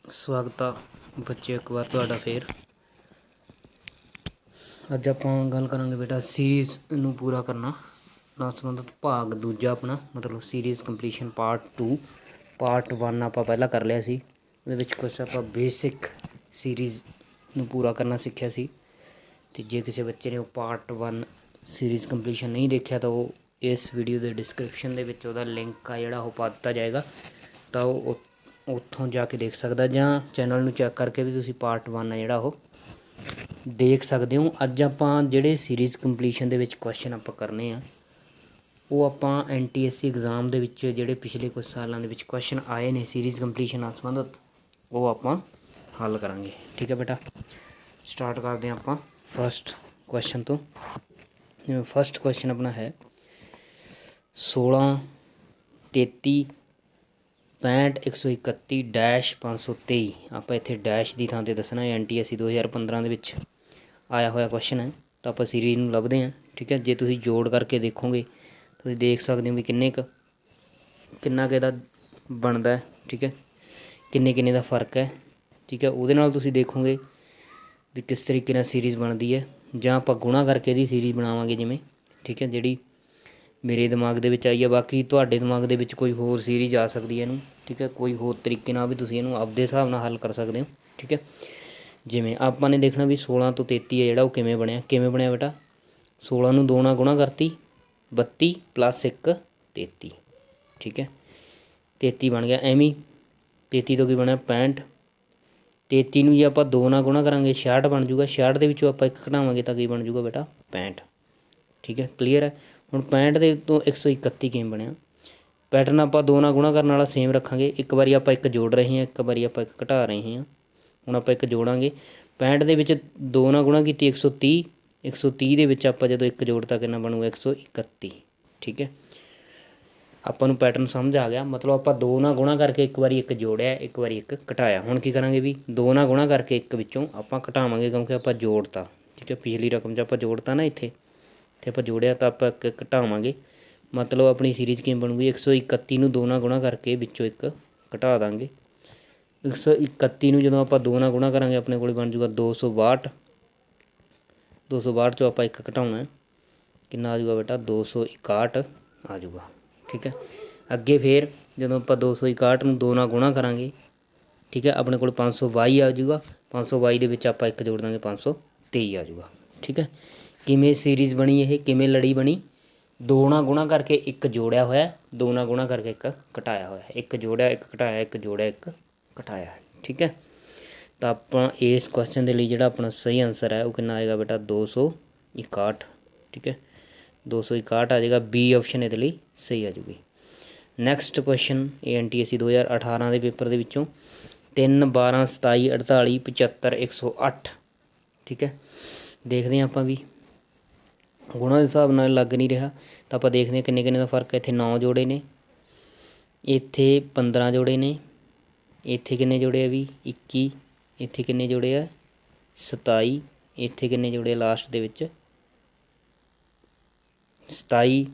स्वागत आ बच्चे एक बार तुहाडा फिर अज आपां गल करांगे बेटा सीरीज़ नूं पूरा करना नाल संबंधित भाग दूजा अपना मतलब सीरीज़ कंपलीशन पार्ट 2 पार्ट 1 आपां पहला कर लिया सी उहदे विच कुछ आपां बेसिक सीरीज़ नूं पूरा करना सीखिया सी ते जे किसी बच्चे ने पार्ट 1 सीरीज़ कंपलीशन नहीं देखिया तो वो इस वीडियो के डिस्क्रिप्शन दे विच उहदा लिंक आ जिहड़ा ओह पा दित्ता जाएगा तो उत्थों जाके देख सकदा जां चैनल नूं चैक करके भी तुसीं पार्ट 1 है जिहड़ा ओह देख सकते हो। अज आपां जिहड़े series completion they which question आपां करने आ वो आपां NTSC एग्जाम दे विच जिहड़े पिछले कुछ सालों दे विच क्वेश्चन आए ने सीरीज़ कंपलीशन नाल संबंधित वो आपां हल करांगे। ठीक है बेटा, स्टार्ट करते हैं आपां फस्ट क्वेश्चन तो। फस्ट क्वेश्चन अपना है 16 33 65 131 डैश 523 आप इत्थे डैश की थां ते दसना है NTSC 2015 दे विच आया होया क्वेश्चन है तो आप सीरीज़ नूं लभदे हैं। ठीक है, जे तुसीं जोड़ करके देखोगे तो देख सकते हो भी किन्ना क इहदा बनदा है। ठीक है, किन्ने दा फर्क है। ठीक है, उहदे नाल तुसीं देखोगे भी किस तरीके नाल सीरीज़ बनती है जां आपां गुणा करके इहदी सीरीज़ बनावांगे जिवें। ठीक है, जिहड़ी मेरे दिमाग दे विच आई है, बाकी तुहाडे दिमाग दे विच कोई होर सीरीज़ आ सकदी है इहनूं। ठीक है, कोई होर तरीके नाल भी तुसीं इहनूं आपदे हिसाब नाल हल कर सकदे हो। ठीक है, जिवें आपां ने देखना भी 16 तो 33 है जिहड़ा वो किवें बनया बेटा 16 नूं 2 नाल गुणा करती 32 प्लस 1 33। ठीक है, 33 बन गया एवें 33 तो की बनया 65 33 नूं जे आपां 2 नाल गुणा करांगे 66 बन जूगा 66 दे विचों आपां 1 घटावांगे तो की बन जूगा बेटा 65। ठीक है, क्लीयर है। हुण 65 दे तो 131 किवें बनया पैटर्न आपां 2 नाल गुणा करन वाला सेम रखांगे। एक बारी आपां 1 जोड़ रहे हैं, एक बारी आपां 1 घटा रहे हैं। हुण आपां 1 जोड़ांगे 65 दे विच 2 नाल गुणा कीती 130 130 दे विच आपां जदों 1 जोड़ता कितना बनूगा 131। ठीक है, आपां नूं पैटर्न समझ आ गया। मतलब आपां 2 नाल गुणा करके एक बारी 1 जोड़िया एक बारी 1 घटाया। हुण की करांगे भी 2 नाल गुणा करके 1 विचों आपां घटावांगे क्योंकि आपां जोड़ता। ठीक है, पिछली रकम 'च आपां जोड़ता ना इत्थे ते आपां जोड़िया तो आपां 1 घटावांगे मतलब अपनी सीरीज़ किवें बनूगी 131 नूं 2 नाल गुणा करके विचों 1 घटा दांगे। 131 नूं जदों आपां 2 नाल गुणा करांगे अपने कोल बन जूगा 262 262 चों आपां 1 घटाउणा कितना आ जूगा बेटा 261 आ जूगा। ठीक है, अगे फिर जदों आपां 261 नूं 2 नाल गुणा करांगे ठीक है अपने कोल 522 आ जूगा 522 दे विच आपां 1 जोड़ दांगे 523 आ जूगा। ठीक है, किवें सीरीज़ बनी ये किवें लड़ी बनी 2 नाल गुणा करके 1 जोड़िया होया 2 नाल गुणा करके 1 घटाया होया 1 जोड़िया 1 घटाया 1 जोड़िया 1 घटाया। ठीक है, तो आपां इस क्वेश्चन के लिए जिहड़ा अपना सही आंसर है वो कितना आएगा बेटा 261। ठीक है, 261 आ जाएगा। बी ऑप्शन ये लिए सही आ जूगी। नैक्सट क्वेश्चन NTSC 2018 के पेपर के विचों 3 12 27 48 75 108। ठीक है, देखते हैं आपां भी गुणा के हिसाब नाल लग नहीं रहा तो आप देखते हैं किन्ने का फर्क है। इत्थे 9 जोड़े ने इत्थे 15 जोड़े ने इत्थे किन्ने जोड़े आ भी 21 इत्थे किन्ने जोड़े आ 27 इत्थे किन्ने जोड़े आ लास्ट दे विच 27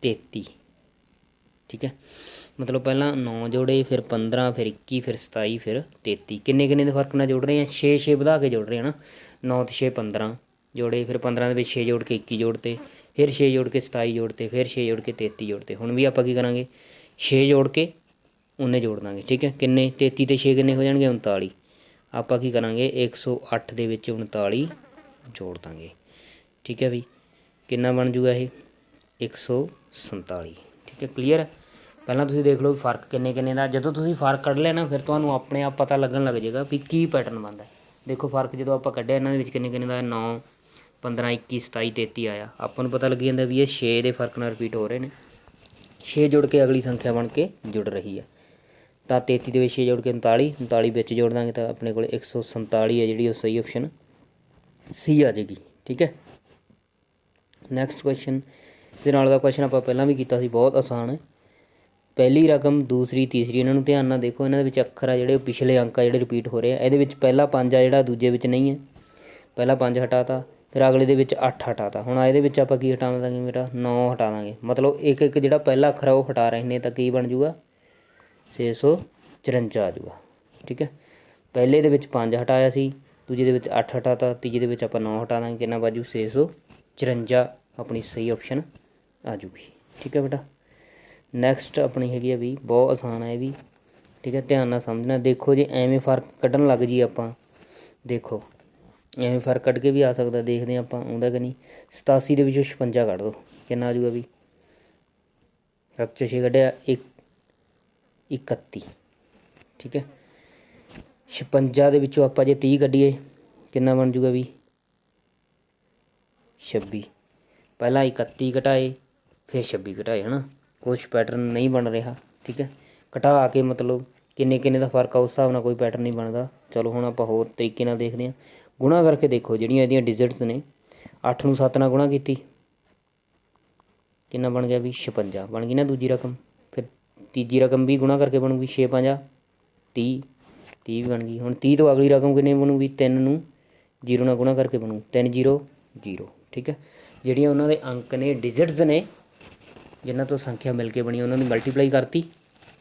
33। ठीक है, मतलब पहला 9 जोड़े फिर 15 फिर 21 फिर 27 फिर 33 किन्ने के फर्क नाल जोड़ रहे हैं 6 बढ़ा के जोड़ रहे हैं ना 9 तो 6 15 जोड़े फिर 15 के 6 जोड़ के 21 जोड़ते फिर 6 जोड़ के 27 जोड़ते फिर 6 जोड़ के 33 जोड़ते। हुण भी आपां की करांगे 6 जोड़ के उन्हें जोड़ देंगे। ठीक है, किन्ने 33 ते 6 किन्ने हो जाएंगे 39 आपां की करांगे 108 दे विच 39 जोड़ देंगे। ठीक है भी कितना बन जूगा ये 147। ठीक है, क्लीयर है। पहला तुसीं देख लो फर्क किन्ने का जदों तुसीं फर्क कढ़ लिया ना फिर तुहानूं अपने आप पता लगन लग जाएगा भी की पैटर्न बनता है। देखो फर्क जो आप कढ़िया इन्हां दे विच किन्ने का 9 15 21 27 33 आया आपां नूं पता लगी जांदा भी ये 6 दे फर्क नाल रिपीट हो रहे हैं 6 जुड़ के अगली संख्या बन के जुड़ रही है तो 33 के 6 जोड़ के 39 39 बिच जोड़ देंगे तो अपने को 147 है जी सही ऑप्शन सी आ जाएगी। ठीक है, नैक्सट क्वेश्चन इहदे नाल दा क्वेश्चन आपां पहलां भी कीता सी बहुत आसान है। पहली रकम दूसरी तीसरी इन्होंने ध्यान नाल देखो इन्हां दे विच अखर आ जिहड़े पिछले अंक आ जिहड़े रिपीट हो रहे हैं इहदे विच पहला 5 आ जिहड़ा दूजे विच नहीं है पहला 5 हटाता फिर अगले दे विच 8 हटाता। हुण इहदे विच आपां की हटा देंगे मेरा 9 हटा देंगे मतलब एक एक जिहड़ा पहला अखर है वो हटा रहे हैं तो की बन जूगा 654 आ जूगा। ठीक है, ਪਹਿਲੇ ਦੇ ਵਿੱਚ 5 ਹਟਾਇਆ ਸੀ, ਦੂਜੇ ਦੇ ਵਿੱਚ 8 ਹਟਾਤਾ, ਤੀਜੇ ਦੇ ਵਿੱਚ ਆਪਾਂ 9 ਹਟਾ ਦਾਂਗੇ, ਕਿੰਨਾ ਬਾਜੂ 654 ਆਪਣੀ ਸਹੀ ਆਪਸ਼ਨ ਆ ਜੂਗੀ। ਠੀਕ ਹੈ ਬੇਟਾ। ਨੈਕਸਟ ਆਪਣੀ ਹੈਗੀ ਆ ਵੀ ਬਹੁਤ ਆਸਾਨ ਹੈ ਇਹ ਵੀ, ਠੀਕ ਹੈ, ਧਿਆਨ ਨਾਲ ਸਮਝਣਾ। ਦੇਖੋ ਜੇ ਐਵੇਂ ਫਰਕ ਕੱਢਣ ਲੱਗ ਜੀ ਆਪਾਂ, ਦੇਖੋ ਐਵੇਂ ਫਰਕ ਕੱਢ ਕੇ ਵੀ ਆ ਸਕਦਾ, ਦੇਖਦੇ ਹਾਂ ਆਪਾਂ ਆਉਂਦਾ ਕਿ ਨਹੀਂ। 87 ਦੇ ਵਿੱਚੋਂ 56 ਕੱਢ ਦਿਓ, ਕਿੰਨਾ ਆ ਜੂਗਾ ਵੀ 7 ਚੋਂ 6 ਕੱਢਿਆ 31। ਠੀਕ ਹੈ, 56 ਦੇ ਵਿੱਚੋਂ ਆਪਾਂ ਜੇ 30 ਕੱਢੀਏ ਕਿੰਨਾ ਬਣ ਜੂਗਾ ਵੀ 26। ਪਹਿਲਾਂ 31 ਘਟਾਏ ਫਿਰ 26 ਘਟਾਏ, ਹੈ ਨਾ, ਕੁਛ ਪੈਟਰਨ ਨਹੀਂ ਬਣ ਰਿਹਾ। ਠੀਕ ਹੈ, ਘਟਾ ਕੇ ਮਤਲਬ ਕਿੰਨੇ ਕਿੰਨੇ ਦਾ ਫਰਕ ਆ, ਉਸ ਹਿਸਾਬ ਨਾਲ ਕੋਈ ਪੈਟਰਨ ਨਹੀਂ ਬਣਦਾ। ਚਲੋ ਹੁਣ ਆਪਾਂ ਹੋਰ ਤਰੀਕੇ ਨਾਲ ਦੇਖਦੇ ਹਾਂ। ਗੁਣਾ ਕਰਕੇ ਦੇਖੋ, ਜਿਹੜੀਆਂ ਇਹਦੀਆਂ ਡਿਜਿਟਸ ਨੇ, 8 ਨੂੰ 7 ਨਾਲ ਗੁਣਾ ਕੀਤੀ ਕਿੰਨਾ ਬਣ ਗਿਆ ਵੀ 56 ਬਣ ਗਈ ਨਾ ਦੂਜੀ ਰਕਮ। ਫਿਰ ਤੀਜੀ ਰਕਮ ਵੀ ਗੁਣਾ ਕਰਕੇ ਬਣੂਗੀ 6 5 30, 30 ਵੀ ਬਣ ਗਈ। ਹੁਣ 30 ਤੋਂ ਅਗਲੀ ਰਕਮ ਕਿੰਨੀ ਬਣੂਗੀ, 3 ਨੂੰ 0 ਨਾਲ ਗੁਣਾ ਕਰਕੇ ਬਣੂ 3 0 0। ਠੀਕ ਹੈ, ਜਿਹੜੀਆਂ ਉਹਨਾਂ ਦੇ ਅੰਕ ਨੇ, ਡਿਜਿਟਸ ਨੇ, ਜਿਨ੍ਹਾਂ ਤੋਂ ਸੰਖਿਆ ਮਿਲ ਕੇ ਬਣੀ, ਉਹਨਾਂ ਦੀ ਮਲਟੀਪਲਾਈ ਕਰਤੀ।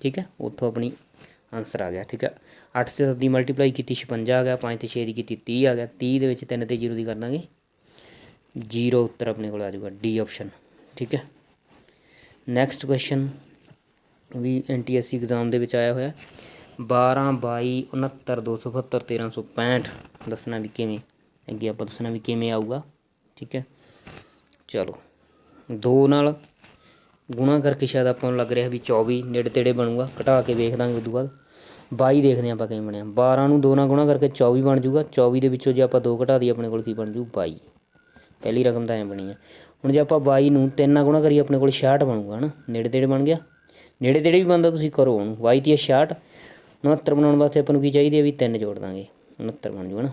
ਠੀਕ ਹੈ, ਉੱਥੋਂ ਆਪਣੀ ਆਨਸਰ ਆ ਗਿਆ। ਠੀਕ ਹੈ, 8 ਤੇ 7 ਦੀ ਮਲਟੀਪਲਾਈ ਕੀਤੀ 56 ਆ ਗਿਆ, 5 ਤੇ 6 ਦੀ ਕੀਤੀ 30 ਆ ਗਿਆ, 30 ਦੇ ਵਿੱਚ 3 ਤੇ 0 ਦੀ ਕਰ ਦਾਂਗੇ 0, ਉੱਤਰ ਆਪਣੇ ਕੋਲ ਆ ਜਾਊਗਾ ਡੀ ਆਪਸ਼ਨ। ਠੀਕ ਹੈ, ਨੈਕਸਟ ਕੁਐਸਚਨ ਵੀ NTSC ਐਗਜ਼ਾਮ ਦੇ ਵਿੱਚ ਆਇਆ ਹੋਇਆ, 12 22 69 272 1365 ਦੱਸਣਾ ਵੀ ਕਿਵੇਂ, ਅੱਗੇ ਆਪਾਂ ਦੱਸਣਾ ਵੀ ਕਿਵੇਂ ਆਊਗਾ। ਠੀਕ ਹੈ, ਚਲੋ 2 ਨਾਲ ਗੁਣਾ ਕਰਕੇ ਸ਼ਾਇਦ ਆਪਾਂ ਨੂੰ ਲੱਗ ਰਿਹਾ ਵੀ 24 ਨੇੜੇ ਤੇੜੇ ਬਣੂਗਾ, ਘਟਾ ਕੇ ਵੇਖ ਦਾਂਗੇ ਉਦੋਂ ਬਾਅਦ। 22 ਦੇਖਦੇ ਹਾਂ ਆਪਾਂ ਕਿਵੇਂ ਬਣਿਆ। 12 ਨੂੰ 2 ਨਾਲ ਗੁਣਾ ਕਰਕੇ 24 ਬਣ ਜੂਗਾ, 24 ਦੇ ਵਿੱਚੋਂ ਜੇ ਆਪਾਂ 2 ਘਟਾ ਦਈਏ ਆਪਣੇ ਕੋਲ ਕੀ ਬਣ ਜੂ 22। ਪਹਿਲੀ ਰਕਮ ਤਾਂ ਐਂ ਬਣੀ ਹੈ। ਹੁਣ ਜੇ ਆਪਾਂ 22 ਨੂੰ 3 ਨਾਲ ਗੁਣਾ ਕਰੀਏ ਆਪਣੇ ਕੋਲ 66 ਬਣੂਗਾ, ਹੈ ਨਾ, ਨੇੜੇ ਤੇੜੇ ਬਣ ਗਿਆ। ਨੇੜੇ ਤੇੜੇ ਵੀ ਬਣਦਾ, ਤੁਸੀਂ ਕਰੋ ਉਹਨੂੰ। 22 ਤੇ 66 69 ਬਣਾਉਣ ਵਾਸਤੇ ਆਪਾਂ ਨੂੰ ਕੀ ਚਾਹੀਦੀ ਹੈ ਵੀ 3 ਜੋੜ ਦਾਂਗੇ 69 ਬਣ ਜੂ, ਹੈ ਨਾ।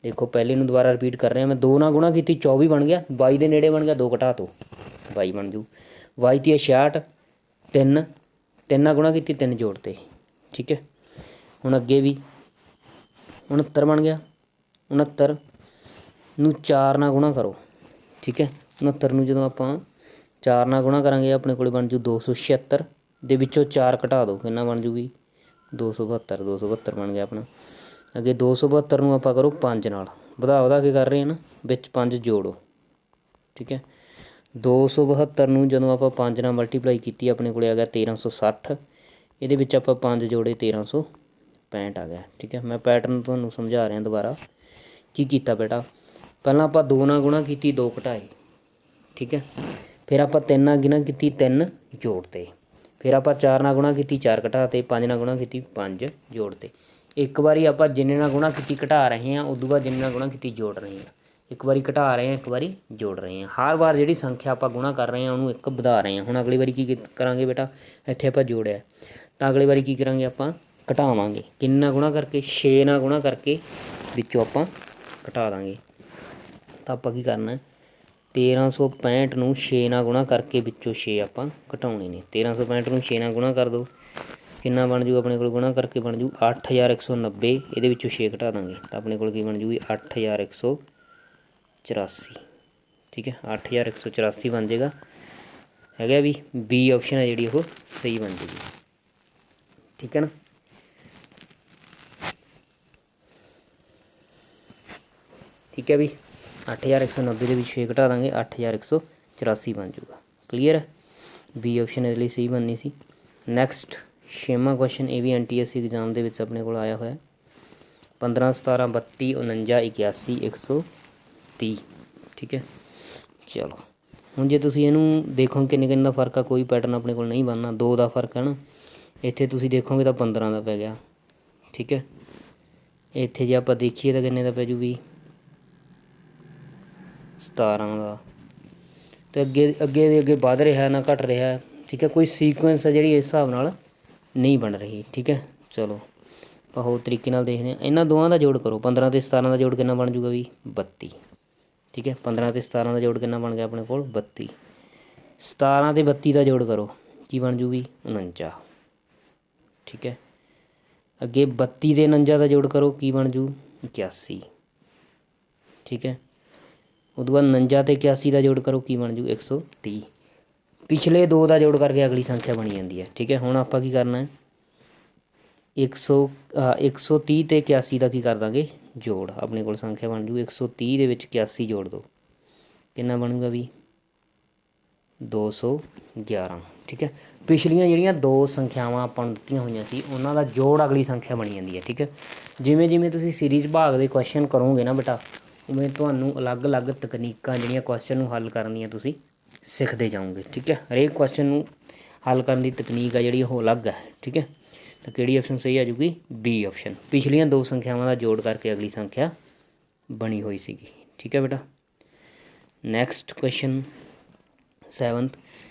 ਦੇਖੋ ਪਹਿਲੇ ਨੂੰ ਦੁਬਾਰਾ ਰਿਪੀਟ ਕਰ ਰਿਹਾ ਮੈਂ, 2 ਨਾਲ ਗੁਣਾ ਕੀਤੀ 24 ਬਣ ਗਿਆ, 22 ਦੇ ਨੇੜੇ ਬਣ ਗਿਆ, 2 ਘਟਾ ਤੋਂ 22 ਬਣ ਜੂ। 22 ਤੇ 66 3 ਨਾਲ ਗੁਣਾ ਕੀਤੀ 3 ਜੋੜਤੇ। ਠੀਕ ਹੈ, ਹੁਣ ਅੱਗੇ ਵੀ 69 ਬਣ ਗਿਆ, 69 ਨੂੰ 4 ਨਾਲ ਗੁਣਾ ਕਰੋ। ਠੀਕ ਹੈ, 69 ਨੂੰ ਜਦੋਂ ਆਪਾਂ 4 ਨਾਲ ਗੁਣਾ ਕਰਾਂਗੇ ਆਪਣੇ ਕੋਲ ਬਣ ਜੂ 276, ਦੇ ਵਿੱਚੋਂ 4 ਘਟਾ ਦਿਓ ਕਿੰਨਾ ਬਣ ਜੂਗੀ 272, 272 ਬਣ ਗਿਆ ਆਪਣਾ। ਅੱਗੇ 272 ਨੂੰ ਆਪਾਂ ਕਰੋ 5 ਨਾਲ, ਵਧਾ ਕੇ ਕਰ ਰਹੇ ਹਾਂ ਨਾ, ਵਿੱਚ 5 ਜੋੜੋ। ਠੀਕ ਹੈ, 272 ਨੂੰ ਜਦੋਂ ਆਪਾਂ 5 ਨਾਲ ਮਲਟੀਪਲਾਈ ਕੀਤੀ ਆਪਣੇ ਕੋਲ ਆ ਗਿਆ 1360, ਇਹਦੇ ਵਿੱਚ ਆਪਾਂ 5 ਜੋੜੇ 1365 ਆ ਗਿਆ। ਠੀਕ ਹੈ, ਮੈਂ ਪੈਟਰਨ ਤੁਹਾਨੂੰ ਸਮਝਾ ਰਿਹਾ ਦੁਬਾਰਾ ਕੀ ਕੀਤਾ ਬੇਟਾ। ਪਹਿਲਾਂ ਆਪਾਂ 2 ਨਾਲ ਗੁਣਾ ਕੀਤੀ 2 ਘਟਾਏ। ਠੀਕ ਹੈ, ਫਿਰ ਆਪਾਂ 3 ਨਾਲ ਗੁਣਾ ਕੀਤੀ 3 ਜੋੜਤੇ, ਫਿਰ ਆਪਾਂ 4 ਨਾਲ ਗੁਣਾ ਕੀਤੀ 4 ਘਟਾਤੇ, 5 ਨਾਲ ਗੁਣਾ ਕੀਤੀ 5 ਜੋੜਤੇ। ਇੱਕ ਵਾਰੀ ਆਪਾਂ ਜਿੰਨੇ ਨਾਲ ਗੁਣਾ ਕੀਤੀ ਘਟਾ ਰਹੇ ਹਾਂ, ਉਦੋਂ ਬਾਅਦ ਜਿੰਨੇ ਨਾਲ ਗੁਣਾ ਕੀਤੀ ਜੋੜ ਰਹੇ ਹਾਂ। ਇੱਕ ਵਾਰੀ ਘਟਾ ਰਹੇ ਹਾਂ, ਇੱਕ ਵਾਰੀ ਜੋੜ ਰਹੇ ਹਾਂ। ਹਰ ਵਾਰ ਜਿਹੜੀ ਸੰਖਿਆ ਆਪਾਂ ਗੁਣਾ ਕਰ ਰਹੇ ਹਾਂ ਉਹਨੂੰ ਇੱਕ ਵਧਾ ਰਹੇ ਹਾਂ। ਹੁਣ ਅਗਲੀ ਵਾਰੀ ਕੀ ਕਰਾਂਗੇ ਬੇਟਾ, ਇੱਥੇ ਆਪਾਂ ਜੋੜਿਆ ਤਾਂ ਅਗਲੀ ਵਾਰੀ ਕੀ ਕਰਾਂਗੇ ਆਪਾਂ ਘਟਾਵਾਂਗੇ। ਕਿੰਨਾ ਗੁਣਾ ਕਰਕੇ 6 ਨਾਲ ਗੁਣਾ ਕਰਕੇ ਵਿੱਚੋਂ ਆਪਾਂ ਘਟਾ ਦਾਂਗੇ। ਤਾਂ ਆਪਾਂ ਕੀ ਕਰਨਾ 1365 ਨੂੰ 6 ਨਾਲ ਗੁਣਾ ਕਰਕੇ ਵਿੱਚੋਂ 6 ਆਪਾਂ ਘਟਾਉਣੇ ਨੇ। 1365 ਨੂੰ 6 ਨਾਲ ਗੁਣਾ ਕਰ ਦਿਓ ਕਿੰਨਾ ਬਣ ਜੂ ਆਪਣੇ ਕੋਲ, ਗੁਣਾ ਕਰਕੇ ਬਣ ਜੂ 8190, ਇਹਦੇ ਵਿੱਚੋਂ 6 ਘਟਾ ਦਾਂਗੇ ਤਾਂ ਆਪਣੇ ਕੋਲ ਕੀ ਬਣ ਜੂਗੀ 8184। ਠੀਕ ਹੈ, 8184 ਬਣ ਜਾਏਗਾ, ਹੈਗਾ ਵੀ ਬੀ ਆਪਸ਼ਨ ਹੈ ਜਿਹੜੀ ਉਹ ਸਹੀ ਬਣ ਜੂਗੀ। ਠੀਕ ਹੈ ਨਾ। ਠੀਕ ਹੈ ਵੀ 8190 ਦੇ ਵਿੱਚ 6 ਘਟਾ ਦਾਂਗੇ 8184 ਬਣ ਜੂਗਾ। ਕਲੀਅਰ ਹੈ, ਬੀ ਆਪਸ਼ਨ ਇਹਦੇ ਲਈ ਸਹੀ ਬਣਨੀ ਸੀ। ਨੈਕਸਟ 6ਵਾਂ ਕੁਐਸਚਨ, ਇਹ ਵੀ NTSC ਐਗਜ਼ਾਮ ਦੇ ਵਿੱਚ ਆਪਣੇ ਕੋਲ ਆਇਆ ਹੋਇਆ, 15 17 32 49 81 130। ਠੀਕ ਹੈ, ਚਲੋ ਹੁਣ ਜੇ ਤੁਸੀਂ ਇਹਨੂੰ ਦੇਖੋ ਕਿੰਨੇ ਕਿੰਨੇ ਦਾ ਫਰਕ ਆ, ਕੋਈ ਪੈਟਰਨ ਆਪਣੇ ਕੋਲ ਨਹੀਂ ਬਣਨਾ, 2 ਦਾ ਫਰਕ ਹੈ ਨਾ। ਇੱਥੇ ਤੁਸੀਂ ਦੇਖੋਗੇ ਤਾਂ 15 ਦਾ ਪੈ ਗਿਆ। ਠੀਕ ਹੈ, ਇੱਥੇ ਜੇ ਆਪਾਂ ਦੇਖੀਏ ਤਾਂ ਕਿੰਨੇ ਦਾ ਪੈ ਜੂ ਵੀ 17 ਦਾ, ਅਤੇ ਅੱਗੇ ਦੇ ਅੱਗੇ ਵੱਧ ਰਿਹਾ ਨਾ ਘਟ ਰਿਹਾ। ਠੀਕ ਹੈ, ਕੋਈ ਸੀਕੁਐਂਸ ਹੈ ਜਿਹੜੀ ਇਸ ਹਿਸਾਬ ਨਾਲ ਨਹੀਂ ਬਣ ਰਹੀ। ਠੀਕ ਹੈ, ਚਲੋ ਆਪਾਂ ਹੋਰ ਤਰੀਕੇ ਨਾਲ ਦੇਖਦੇ ਹਾਂ। ਇਹਨਾਂ ਦੋਵਾਂ ਦਾ ਜੋੜ ਕਰੋ, 15 ਅਤੇ 17 ਦਾ ਜੋੜ ਕਿੰਨਾ ਬਣ ਜੂਗਾ ਵੀ 32। ਠੀਕ ਹੈ, 15 ਅਤੇ 17 ਦਾ ਜੋੜ ਕਿੰਨਾ ਬਣ ਗਿਆ ਆਪਣੇ ਕੋਲ 32। 17 ਅਤੇ 32 ਦਾ ਜੋੜ ਕਰੋ ਕੀ ਬਣ ਜੂ ਵੀ 49। ਠੀਕ ਹੈ, ਅੱਗੇ 32 ਅਤੇ 49 ਦਾ ਜੋੜ ਕਰੋ ਕੀ ਬਣ ਜੂ 81। ਠੀਕ ਹੈ, ਉਦੋਂ ਬਾਅਦ 49 ਅਤੇ 81 ਦਾ ਜੋੜ ਕਰੋ ਕੀ ਬਣ ਜੂ 130। ਪਿਛਲੇ 2 ਦਾ ਜੋੜ ਕਰਕੇ ਅਗਲੀ ਸੰਖਿਆ ਬਣੀ ਜਾਂਦੀ ਹੈ। ਠੀਕ ਹੈ, ਹੁਣ ਆਪਾਂ ਕੀ ਕਰਨਾ ਹੈ 130 ਤੇ 81 ਦਾ ਕੀ ਕਰ ਦਾਂਗੇ ਜੋੜ। ਆਪਣੇ ਕੋਲ ਸੰਖਿਆ ਬਣ ਜੂ 130 ਦੇ ਵਿੱਚ 81 ਜੋੜ ਦਿਓ, ਕਿੰਨਾ ਬਣੂਗਾ ਵੀ 211। ਠੀਕ ਹੈ, ਪਿਛਲੀਆਂ ਜਿਹੜੀਆਂ ਦੋ ਸੰਖਿਆਵਾਂ ਆਪਾਂ ਨੂੰ ਦਿੱਤੀਆਂ ਹੋਈਆਂ ਸੀ ਉਹਨਾਂ ਦਾ ਜੋੜ ਅਗਲੀ ਸੰਖਿਆ ਬਣੀ ਜਾਂਦੀ ਹੈ। ਠੀਕ ਹੈ, ਜਿਵੇਂ ਜਿਵੇਂ ਤੁਸੀਂ ਸੀਰੀਜ਼ ਭਾਗ ਦੇ ਕੁਐਸਚਨ ਕਰੋਗੇ ਨਾ ਬੇਟਾ, ਉਵੇਂ ਤੁਹਾਨੂੰ ਅਲੱਗ-ਅਲੱਗ ਤਕਨੀਕਾਂ ਜਿਹੜੀਆਂ ਕੁਐਸਚਨ ਨੂੰ ਹੱਲ ਕਰਨ ਦੀਆਂ ਤੁਸੀਂ ਸਿੱਖਦੇ ਜਾਓਗੇ। ਠੀਕ ਹੈ, ਹਰੇਕ ਕੁਐਸਚਨ ਨੂੰ ਹੱਲ ਕਰਨ ਦੀ ਤਕਨੀਕ ਆ ਜਿਹੜੀ ਉਹ ਅਲੱਗ ਹੈ। ਠੀਕ ਹੈ, ਤਾਂ ਕਿਹੜੀ ਆਪਸ਼ਨ ਸਹੀ ਆ ਜੂਗੀ ਬੀ ਆਪਸ਼ਨ, ਪਿਛਲੀਆਂ ਦੋ ਸੰਖਿਆਵਾਂ ਦਾ ਜੋੜ ਕਰਕੇ ਅਗਲੀ ਸੰਖਿਆ ਬਣੀ ਹੋਈ ਸੀਗੀ। ਠੀਕ ਹੈ ਬੇਟਾ, ਨੈਕਸਟ ਕੁਐਸਚਨ 7th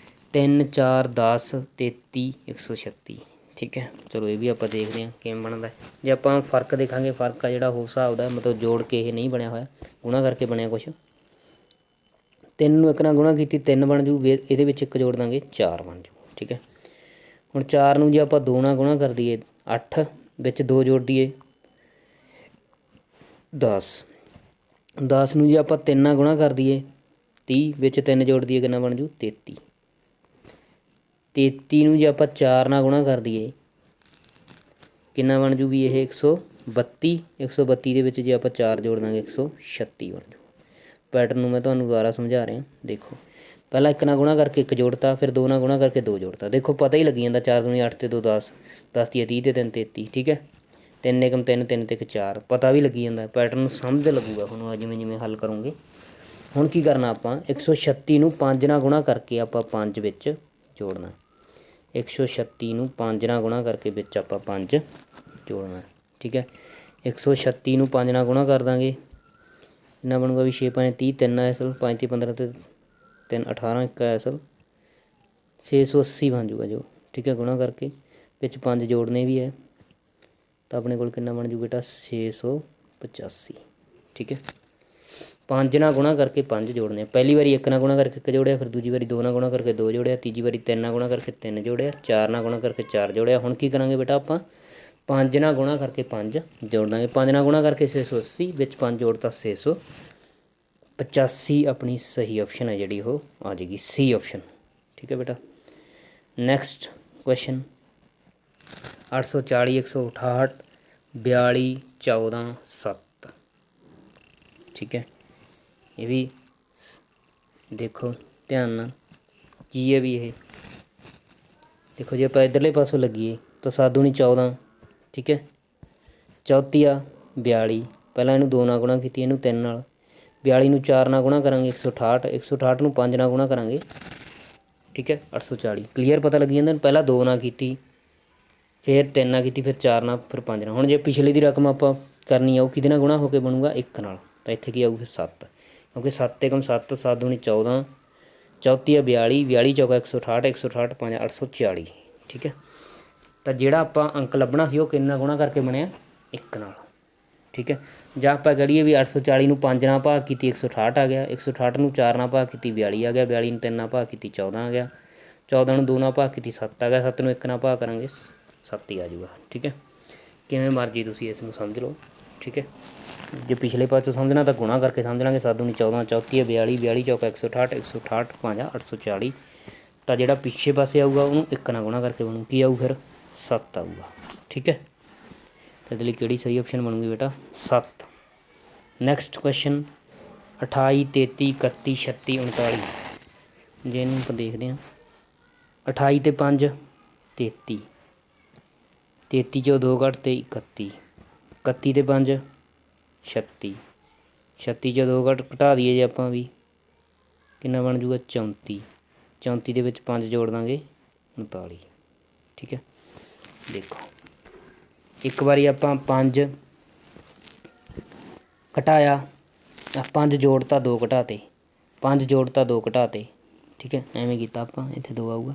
3 4 10 33 136। ਠੀਕ ਹੈ, ਚਲੋ ਇਹ ਵੀ ਆਪਾਂ ਦੇਖਦੇ ਹਾਂ ਕਿਵੇਂ ਬਣਦਾ। ਜੇ ਆਪਾਂ ਫਰਕ ਦੇਖਾਂਗੇ, ਫਰਕ ਆ ਜਿਹੜਾ ਉਸ ਹਿਸਾਬ ਦਾ, ਮਤਲਬ ਜੋੜ ਕੇ ਇਹ ਨਹੀਂ ਬਣਿਆ ਹੋਇਆ, ਗੁਣਾ ਕਰਕੇ ਬਣਿਆ ਕੁਛ। 3 ਨੂੰ 1 ਨਾਲ ਗੁਣਾ ਕੀਤੀ 3 ਬਣ ਜੂ, ਇਹਦੇ ਵਿੱਚ 1 ਜੋੜ ਦਾਂਗੇ 4 ਬਣ ਜੂ। ਠੀਕ ਹੈ, ਹੁਣ 4 ਨੂੰ ਜੇ ਆਪਾਂ 2 ਨਾਲ ਗੁਣਾ ਕਰ ਦਈਏ 8, ਵਿੱਚ 2 ਜੋੜ ਦਈਏ 10। 10 ਨੂੰ ਜੇ ਆਪਾਂ 3 ਨਾਲ ਗੁਣਾ ਕਰ ਦਈਏ 30, ਵਿੱਚ 3 ਜੋੜ ਦਈਏ ਕਿੰਨਾ ਬਣ ਜੂ 33। 33 ਨੂੰ ਜੇ ਆਪਾਂ 4 ਨਾਲ ਗੁਣਾ ਕਰ ਦਈਏ ਕਿੰਨਾ ਬਣ ਜੂ ਵੀ ਇਹ 132। 132 ਦੇ ਵਿੱਚ ਜੇ ਆਪਾਂ 4 ਜੋੜ ਦਾਂਗੇ 136 ਬਣ ਜੂ। ਪੈਟਰਨ ਨੂੰ ਮੈਂ ਤੁਹਾਨੂੰ ਦੁਬਾਰਾ ਸਮਝਾ ਰਿਹਾ, ਦੇਖੋ ਪਹਿਲਾਂ 1 ਨਾਲ ਗੁਣਾ ਕਰਕੇ 1 ਜੋੜਤਾ, ਫਿਰ 2 ਨਾਲ ਗੁਣਾ ਕਰਕੇ 2 ਜੋੜਤਾ। ਦੇਖੋ ਪਤਾ ਹੀ ਲੱਗੀ ਜਾਂਦਾ, 4 ਦੂਣੀ 8 ਤੇ 2 10, 10 ਤੀਆ 30 ਤੇ 3 33। ਠੀਕ ਹੈ, 3 ਏਕਮ 3, 3 ਤੇ 1 4, ਪਤਾ ਵੀ ਲੱਗੀ ਜਾਂਦਾ, ਪੈਟਰਨ ਸਮਝ ਲੱਗੂਗਾ ਹੁਣ ਜਿਵੇਂ ਜਿਵੇਂ ਹੱਲ ਕਰੋਗੇ। ਹੁਣ ਕੀ ਕਰਨਾ ਆਪਾਂ 136 ਨੂੰ 5 ਨਾਲ ਗੁਣਾ ਕਰਕੇ ਆਪਾਂ 5 ਵਿੱਚ ਜੋੜਨਾ। 136 ਨੂੰ 5 ਨਾਲ ਗੁਣਾ ਕਰਕੇ ਵਿੱਚ ਆਪਾਂ 5 ਜੋੜਨਾ। ਠੀਕ ਹੈ, 136 ਨੂੰ 5 ਨਾਲ ਗੁਣਾ ਕਰ ਦਾਂਗੇ, ਕਿੰਨਾ ਬਣੂਗਾ ਵੀ 6 5 30, 3 ਅਸਲ 5 ਤੀ 15 ਤੇ 3 18, 1 ਅਸਲ 680 ਬਣ ਜੂਗਾ ਜੋ। ਠੀਕ ਹੈ, ਗੁਣਾ ਕਰਕੇ ਵਿੱਚ 5 ਜੋੜਨੇ ਵੀ ਹੈ, ਤਾਂ ਆਪਣੇ ਕੋਲ ਕਿੰਨਾ ਬਣ ਜੂ ਬੇਟਾ 685। ਠੀਕ ਹੈ, 5 ਨਾਲ ਗੁਣਾ ਕਰਕੇ 5 ਜੋੜਨੇ, ਪਹਿਲੀ ਵਾਰੀ 1 ਨਾਲ ਗੁਣਾ ਕਰਕੇ 1 ਜੋੜਿਆ, ਫਿਰ ਦੂਜੀ ਵਾਰੀ 2 ਨਾਲ ਗੁਣਾ ਕਰਕੇ 2 ਜੋੜਿਆ, ਤੀਜੀ ਵਾਰੀ 3 ਨਾਲ ਗੁਣਾ ਕਰਕੇ 3 ਜੋੜਿਆ, 4 ਨਾਲ ਗੁਣਾ ਕਰਕੇ 4 ਜੋੜਿਆ। ਹੁਣ ਕੀ ਕਰਾਂਗੇ ਬੇਟਾ ਆਪਾਂ 5 ਨਾਲ ਗੁਣਾ ਕਰਕੇ 5 ਜੋੜ ਦਾਂਗੇ। 5 ਨਾਲ ਗੁਣਾ ਕਰਕੇ 680, ਵਿੱਚ 5 ਜੋੜਤਾ 685। ਆਪਣੀ ਸਹੀ ਆਪਸ਼ਨ ਹੈ ਜਿਹੜੀ ਉਹ ਆ ਜਾਏਗੀ ਸੀ ਆਪਸ਼ਨ। ਠੀਕ ਹੈ ਬੇਟਾ, ਨੈਕਸਟ ਕੁਐਸਚਨ 840 168 42 14 7। ਠੀਕ ਹੈ, ਇਹ ਵੀ ਦੇਖੋ ਧਿਆਨ ਨਾਲ ਕੀ ਹੈ ਵੀ ਇਹ ਦੇਖੋ, ਜੇ ਆਪਾਂ ਇੱਧਰਲੇ ਪਾਸੋਂ ਲੱਗੀਏ ਤਾਂ 7 ਦੂਣੀ 14। ਠੀਕ ਹੈ, ਚੌਥੀ ਆ 42, ਪਹਿਲਾਂ ਇਹਨੂੰ 2 ਨਾਲ ਗੁਣਾ ਕੀਤੀ, ਇਹਨੂੰ 3 ਨਾਲ। 42 ਨੂੰ 4 ਨਾਲ ਗੁਣਾ ਕਰਾਂਗੇ 168, 168 ਨੂੰ 5 ਨਾਲ ਗੁਣਾ ਕਰਾਂਗੇ। ਠੀਕ ਹੈ, 840। ਕਲੀਅਰ ਪਤਾ ਲੱਗੀ ਜਾਂਦਾ, ਪਹਿਲਾਂ 2 ਨਾਲ ਕੀਤੀ, ਫਿਰ 3 ਨਾਲ ਕੀਤੀ, ਫਿਰ 4 ਨਾਲ, ਫਿਰ 5 ਨਾਲ। ਹੁਣ ਜੇ ਪਿਛਲੇ ਦੀ ਰਕਮ ਆਪਾਂ ਕਰਨੀ ਆ ਉਹ ਕਿਹਦੇ ਨਾਲ ਗੁਣਾ ਹੋ ਕੇ ਬਣੂਗਾ 1 ਨਾਲ, ਤਾਂ ਇੱਥੇ ਕੀ ਆਊ ਫਿਰ 7, ਕਿਉਂਕਿ 7 ਏਕਮ 7, 7 ਦੂਣੀ 14, ਚੌਥੀ ਆ 42, 42 ਚੌਕਾ 168, 168 5 840। ਠੀਕ ਹੈ, ਤਾਂ ਜਿਹੜਾ ਆਪਾਂ ਅੰਕ ਲੱਭਣਾ ਸੀ ਉਹ ਕਿੰਨੇ ਨਾਲ ਗੁਣਾ ਕਰਕੇ ਬਣਿਆ 1 ਨਾਲ। ਠੀਕ ਹੈ, ਜਾਂ ਆਪਾਂ ਕਰੀਏ ਵੀ 840 ਨੂੰ 5 ਨਾਲ ਭਾਗ ਕੀਤੀ 168 ਆ ਗਿਆ, 168 ਨੂੰ 4 ਨਾਲ ਭਾਗ ਕੀਤੀ 42 ਆ ਗਿਆ, 42 ਨੂੰ 3 ਨਾਲ ਭਾਗ ਕੀਤੀ 14 ਆ ਗਿਆ, 14 ਨੂੰ 2 ਨਾਲ ਭਾਗ ਕੀਤੀ 7 ਆ ਗਿਆ, 7 ਨੂੰ 1 ਨਾਲ ਭਾਗ ਕਰਾਂਗੇ 7 ਹੀ ਆ ਜਾਊਗਾ। ਠੀਕ ਹੈ, ਕਿਵੇਂ ਮਰਜ਼ੀ ਤੁਸੀਂ ਇਸ ਨੂੰ ਸਮਝ ਲਓ। ਠੀਕ ਹੈ, ਜੇ ਪਿਛਲੇ ਪਾਸੇ ਸਮਝਣਾ ਤਾਂ ਗੁਣਾ ਕਰਕੇ ਸਮਝ ਲਾਂਗੇ। 7 ਦੂਣੀ 14, ਚੌਥੀ ਹੈ 42, 42 ਚੌਕਾ 168, 168 5 840। ਤਾਂ ਜਿਹੜਾ ਪਿੱਛੇ ਪਾਸੇ ਆਊਗਾ ਉਹਨੂੰ 1 ਨਾਲ ਗੁਣਾ ਕਰਕੇ ਬਣੂ, ਕੀ ਆਊ ਫਿਰ 7 ਆਊਗਾ। ਠੀਕ ਹੈ, ਤਾਂ ਇਹਦੇ ਲਈ ਕਿਹੜੀ ਸਹੀ ਆਪਸ਼ਨ ਬਣੂਗੀ ਬੇਟਾ 7। Next question 28 33 31 36 39। ਜੇ ਇਹਨੂੰ ਆਪਾਂ ਦੇਖਦੇ ਹਾਂ 28 ਤੇ 5 33, 33 ਚੋਂ 2 ਘੱਟ ਤੇ 31, 31 ਤੇ 5 36, 36 ਚੋਂ 2 ਘਟਾ ਦਈਏ ਜੇ ਆਪਾਂ ਵੀ ਕਿੰਨਾ ਬਣ ਜੂਗਾ 34, 34 ਦੇ ਵਿੱਚ 5 ਜੋੜ ਦਾਂਗੇ 39। ਠੀਕ ਹੈ, ਦੇਖੋ ਇੱਕ ਵਾਰੀ ਆਪਾਂ 5 ਘਟਾਇਆ, 5 ਜੋੜਤਾ 2 ਘਟਾਤੇ, 5 ਜੋੜਤਾ 2 ਘਟਾਤੇ। ਠੀਕ ਹੈ, ਐਵੇਂ ਕੀਤਾ ਆਪਾਂ, ਇੱਥੇ 2 ਆਊਗਾ,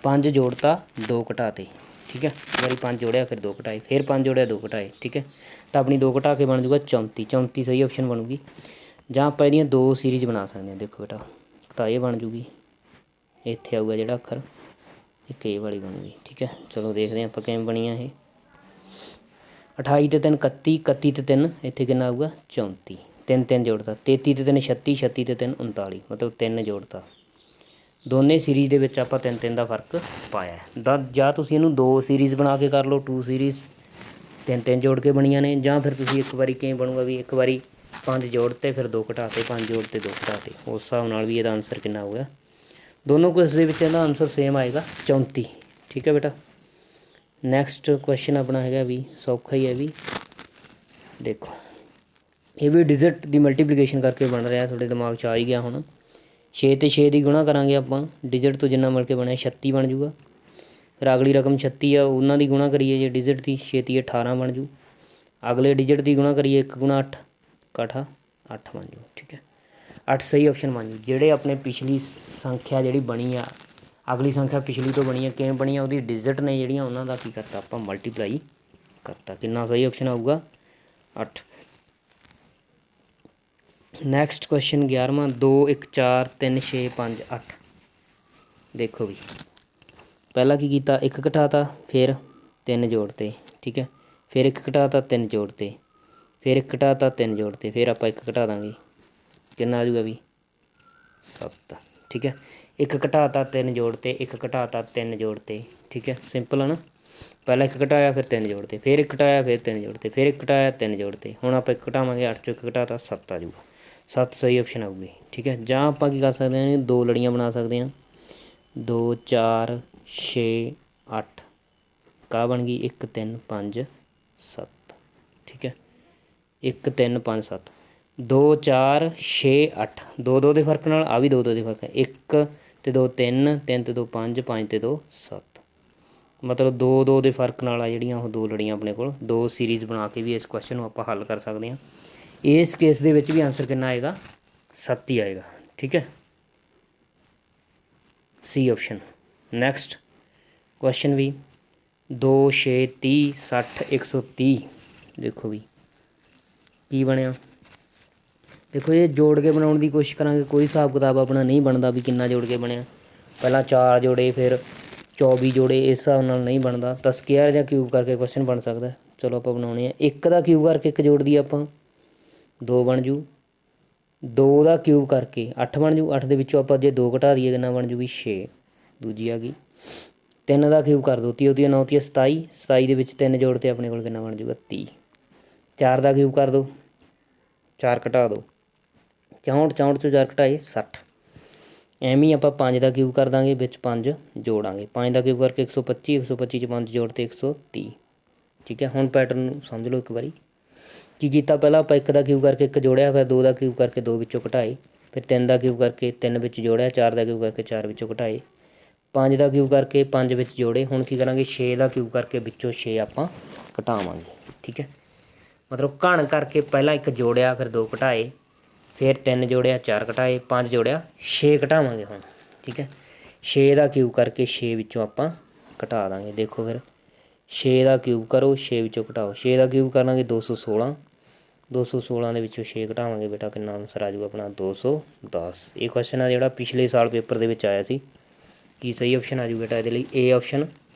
5 ਜੋੜਤਾ 2 ਘਟਾਤੇ। ਠੀਕ ਹੈ, ਇੱਕ ਵਾਰੀ 5 ਜੋੜਿਆ, ਫਿਰ 2 ਘਟਾਏ, ਫਿਰ 5 ਜੋੜਿਆ 2 ਘਟਾਏ। ਠੀਕ ਹੈ, ਤਾਂ ਆਪਣੀ 2 ਘਟਾ ਕੇ ਬਣ ਜੂਗਾ 34। 34 ਸਹੀ ਆਪਸ਼ਨ ਬਣੂਗੀ। ਜਾਂ ਆਪਾਂ ਇਹਦੀਆਂ 2 ਸੀਰੀਜ਼ ਬਣਾ ਸਕਦੇ ਹਾਂ। ਦੇਖੋ ਬੇਟਾ, ਤਾਂ ਇਹ ਬਣ ਜੂਗੀ, ਇੱਥੇ ਆਊਗਾ ਜਿਹੜਾ ਅੱਖਰ, ਇੱਕ ਇਹ ਵਾਲੀ ਬਣੂਗੀ। ਠੀਕ ਹੈ, ਚਲੋ ਦੇਖਦੇ ਹਾਂ ਆਪਾਂ ਕਿਵੇਂ ਬਣੀ ਆ ਇਹ। 28 ਤੇ 3 31, 31 ਤੇ 3 ਇੱਥੇ ਕਿੰਨਾ ਆਊਗਾ 34, 3 3 ਜੋੜਤਾ, 33 ਤੇ 3 36, 36 ਤੇ 3 39, ਮਤਲਬ 3 ਜੋੜਤਾ ਦੋਨੇ ਸੀਰੀਜ਼ ਦੇ ਵਿੱਚ ਆਪਾਂ 3-3 ਦਾ ਫਰਕ ਪਾਇਆ ਜਾਂ ਤੁਸੀਂ ਇਹਨੂੰ 2 ਸੀਰੀਜ਼ ਬਣਾ ਕੇ ਕਰ ਲਓ, 2 ਸੀਰੀਜ਼ 3-3 ਜੋੜ ਕੇ ਬਣੀਆਂ ਨੇ, ਜਾਂ ਫਿਰ ਤੁਸੀਂ ਇੱਕ ਵਾਰੀ ਕਿਵੇਂ ਬਣੂਗਾ ਵੀ ਇੱਕ ਵਾਰੀ 5 ਜੋੜਤੇ ਫਿਰ 2 ਘਟਾਤੇ, 5 ਜੋੜਤੇ 2 ਘਟਾਤੇ, ਉਸ ਹਿਸਾਬ ਨਾਲ ਵੀ ਇਹਦਾ ਆਨਸਰ ਕਿੰਨਾ ਹੋਊਗਾ। ਦੋਨੋਂ ਕੁਇਜ਼ ਦੇ ਵਿੱਚ ਇਹਦਾ ਆਨਸਰ ਸੇਮ ਆਏਗਾ 34। ਠੀਕ ਹੈ ਬੇਟਾ। ਨੈਕਸਟ ਕੁਐਸਚਨ ਆਪਣਾ ਹੈਗਾ ਵੀ ਸੌਖਾ ਹੀ ਹੈ ਵੀ, ਦੇਖੋ ਇਹ ਵੀ ਡਿਜਿਟ ਦੀ ਮਲਟੀਪਲੀਕੇਸ਼ਨ ਕਰਕੇ ਬਣ ਰਿਹਾ, ਤੁਹਾਡੇ ਦਿਮਾਗ 'ਚ ਆ ਹੀ ਗਿਆ ਹੁਣ। 6 ਤੇ 6 ਦੀ ਗੁਣਾ ਕਰਾਂਗੇ ਆਪਾਂ, ਡਿਜਿਟ ਤੋਂ ਜਿੰਨਾ ਮਿਲ ਕੇ ਬਣਿਆ 36 ਬਣ ਜੂਗਾ। ਫਿਰ ਅਗਲੀ ਰਕਮ 36 ਆ, ਉਹਨਾਂ ਦੀ ਗੁਣਾ ਕਰੀਏ ਜੇ ਡਿਜਿਟ ਦੀ, 6 18 ਬਣ ਜੂ। ਅਗਲੇ ਡਿਜਿਟ ਦੀ ਗੁਣਾ ਕਰੀਏ 1 ਗੁਣਾ 8 ਇਕੱਠਾ 8 ਬਣ ਜੂ। ਠੀਕ ਹੈ, 8 ਸਹੀ ਆਪਸ਼ਨ ਬਣ ਜੂ। ਜਿਹੜੇ ਆਪਣੇ ਪਿਛਲੀ ਸੰਖਿਆ ਜਿਹੜੀ ਬਣੀ ਆ, ਅਗਲੀ ਸੰਖਿਆ ਪਿਛਲੀ ਤੋਂ ਬਣੀ ਆ, ਕਿਵੇਂ ਬਣੀ ਆ, ਉਹਦੀ ਡਿਜਿਟ ਨੇ ਜਿਹੜੀਆਂ ਉਹਨਾਂ ਦਾ ਕੀ ਕਰਤਾ ਆਪਾਂ ਮਲਟੀਪਲਾਈ ਕਰਤਾ। ਕਿੰਨਾ ਸਹੀ ਆਪਸ਼ਨ ਆਊਗਾ 8। ਨੈਕਸਟ ਕੁਐਸਚਨ 11ਵਾਂ 2 1 4 3 6 5 8। ਦੇਖੋ ਵੀ ਪਹਿਲਾਂ ਕੀ ਕੀਤਾ, 1 ਘਟਾਤਾ, ਫਿਰ 3 ਜੋੜਤੇ। ਠੀਕ ਹੈ, ਫਿਰ 1 ਘਟਾਤਾ 3 ਜੋੜਤੇ, ਫਿਰ 1 ਘਟਾਤਾ 3 ਜੋੜਤੇ, ਫਿਰ ਆਪਾਂ 1 ਘਟਾ ਦਾਂਗੇ, ਕਿੰਨਾ ਆ ਜੂਗਾ ਵੀ 7। ਠੀਕ ਹੈ, 1 ਘਟਾਤਾ 3 ਜੋੜਤੇ, 1 ਘਟਾਤਾ 3 ਜੋੜਤੇ। ਠੀਕ ਹੈ, ਸਿੰਪਲ ਹੈ ਨਾ। ਪਹਿਲਾਂ 1 ਘਟਾਇਆ ਫਿਰ 3 ਜੋੜਤੇ, ਫਿਰ 1 ਘਟਾਇਆ ਫਿਰ 3 ਜੋੜਤੇ, ਫਿਰ 1 ਘਟਾਇਆ 3 ਜੋੜਤੇ। ਹੁਣ ਆਪਾਂ 1 ਘਟਾਵਾਂਗੇ, 8 ਚੋਂ 1 ਘਟਾਤਾ 7 ਆ ਜੂਗਾ। 7 ਸਹੀ ਆਪਸ਼ਨ ਆਊਗੀ। ਠੀਕ ਹੈ, ਜਾਂ ਆਪਾਂ ਕੀ ਕਰ ਸਕਦੇ ਹਾਂ, 2 ਲੜੀਆਂ ਬਣਾ ਸਕਦੇ ਹਾਂ, 2 4 6 8 ਕਾ ਬਣ ਗਈ 1 3 5 7। ਠੀਕ ਹੈ, 1 3 5 7 2 4 6 8 2 2 ਦੇ ਫਰਕ ਨਾਲ ਆ ਵੀ 2 2 ਦੇ ਫਰਕ ਹੈ। 1 ਤੇ 2 3 3 ਤੇ 2 5 5 ਤੇ 2 7, ਮਤਲਬ 2 2 ਦੇ ਫਰਕ ਨਾਲ ਆ ਜਿਹੜੀਆਂ ਉਹ 2 ਲੜੀਆਂ ਆਪਣੇ ਕੋਲ। 2 ਸੀਰੀਜ਼ ਬਣਾ ਕੇ ਵੀ ਇਸ ਕੁਐਸਚਨ ਨੂੰ ਆਪਾਂ ਹੱਲ ਕਰ ਸਕਦੇ ਹਾਂ। ਇਸ ਕੇਸ ਦੇ ਵਿੱਚ ਵੀ ਆਨਸਰ ਕਿੰਨਾ ਆਏਗਾ 7 ਹੀ ਆਏਗਾ। ਠੀਕ ਹੈ, ਸੀ ਆਪਸ਼ਨ। ਨੈਕਸਟ ਕੁਐਸਚਨ ਵੀ 2 6 30 60 130। ਦੇਖੋ ਵੀ ਕੀ ਬਣਿਆ, ਦੇਖੋ ਇਹ ਜੋੜ ਕੇ ਬਣਾਉਣ ਦੀ ਕੋਸ਼ਿਸ਼ ਕਰਾਂਗੇ, ਕੋਈ ਹਿਸਾਬ ਕਿਤਾਬ ਆਪਣਾ ਨਹੀਂ ਬਣਦਾ ਵੀ ਕਿੰਨਾ ਜੋੜ ਕੇ ਬਣਿਆ। ਪਹਿਲਾਂ 4 ਜੋੜੇ ਫਿਰ 24 ਜੋੜੇ, ਇਸ ਹਿਸਾਬ ਨਾਲ ਨਹੀਂ ਬਣਦਾ। ਤਾਂ ਸਕੁਏਅਰ ਜਾਂ ਕਿਊਬ ਕਰਕੇ ਕੁਐਸਚਨ ਬਣ ਸਕਦਾ। ਚਲੋ ਆਪਾਂ ਬਣਾਉਣੇ ਆ। 1 ਦਾ ਕਿਊਬ ਕਰਕੇ 1 ਜੋੜ ਦੀ ਆਪਾਂ 2 ਬਣ ਜੂ, 2 ਦਾ ਕਿਊਬ ਕਰਕੇ 8 ਬਣ ਜੂ। 8 ਦੇ ਵਿੱਚੋਂ ਆਪਾਂ ਜੇ 2 ਘਟਾ ਦਈਏ ਕਿੰਨਾ ਬਣ ਜੂਗੀ 6, ਦੂਜੀ ਆ ਗਈ। 3 ਦਾ ਕਿਊਬ ਕਰ ਦਿਓ, 30 9 30 27, 27 ਦੇ ਵਿੱਚ 3 ਜੋੜ 'ਤੇ ਆਪਣੇ ਕੋਲ ਕਿੰਨਾ ਬਣ ਜੂਗਾ 30। 4 ਦਾ ਕਿਊਬ ਕਰ ਦਿਓ, 4 ਘਟਾ ਦਿਓ, 64 64 ਚੋਂ 4 ਘਟਾਏ 60। ਐਵੇਂ ਹੀ ਆਪਾਂ 5 ਦਾ ਕਿਊਬ ਕਰ ਦਾਂਗੇ, ਵਿੱਚ 5 ਜੋੜਾਂਗੇ। 5 ਦਾ ਕਿਊਬ ਕਰਕੇ 125, 125 'ਚ 5 ਜੋੜ 'ਤੇ 130। ਠੀਕ ਹੈ, ਹੁਣ ਪੈਟਰਨ ਨੂੰ ਸਮਝ ਲਓ ਇੱਕ ਵਾਰੀ। ਕੀ ਕੀਤਾ, ਪਹਿਲਾਂ ਆਪਾਂ 1 ਦਾ ਕਿਊਬ ਕਰਕੇ 1 ਜੋੜਿਆ, ਫਿਰ 2 ਦਾ ਕਿਊਬ ਕਰਕੇ 2 ਵਿੱਚੋਂ ਘਟਾਏ, ਫਿਰ 3 ਦਾ ਕਿਊਬ ਕਰਕੇ 3 ਵਿੱਚ ਜੋੜਿਆ, 4 ਦਾ ਕਿਊਬ ਕਰਕੇ 4 ਵਿੱਚੋਂ ਘਟਾਏ, 5 ਦਾ ਕਿਊਬ ਕਰਕੇ 5 ਵਿੱਚ ਜੋੜੇ। ਹੁਣ ਕੀ ਕਰਾਂਗੇ, 6 ਦਾ ਕਿਊਬ ਕਰਕੇ ਵਿੱਚੋਂ 6 ਆਪਾਂ ਘਟਾਵਾਂਗੇ। ਠੀਕ ਹੈ, ਮਤਲਬ ਘਣ ਕਰਕੇ ਪਹਿਲਾਂ 1 ਜੋੜਿਆ, ਫਿਰ 2 ਘਟਾਏ, ਫਿਰ 3 ਜੋੜਿਆ 4 ਘਟਾਏ, 5 ਜੋੜਿਆ 6 ਘਟਾਵਾਂਗੇ ਹੁਣ। ਠੀਕ ਹੈ, 6 ਦਾ ਕਿਊਬ ਕਰਕੇ 6 ਵਿੱਚੋਂ ਆਪਾਂ ਘਟਾ ਦਾਂਗੇ। ਦੇਖੋ ਫਿਰ 6 ਦਾ ਕਿਊਬ ਕਰੋ, 6 ਵਿੱਚੋਂ ਘਟਾਓ। 6 ਦਾ ਕਿਊਬ ਕਰਾਂਗੇ 216, 216 ਦੇ ਵਿੱਚੋਂ 6 ਘਟਾਵਾਂਗੇ ਬੇਟਾ, ਕਿੰਨਾ ਆਨਸਰ ਆ ਜਾਊਗਾ ਆਪਣਾ 210। ਇਹ ਕੁਐਸਚਨ ਆ ਜਿਹੜਾ ਪਿਛਲੇ ਸਾਲ ਪੇਪਰ ਦੇ ਵਿੱਚ ਆਇਆ ਸੀ। ਕੀ ਸਹੀ ਆਪਸ਼ਨ ਆ ਜੂ ਬੇਟਾ ਇਹਦੇ ਲਈ, ਏ ਆਪਸ਼ਨ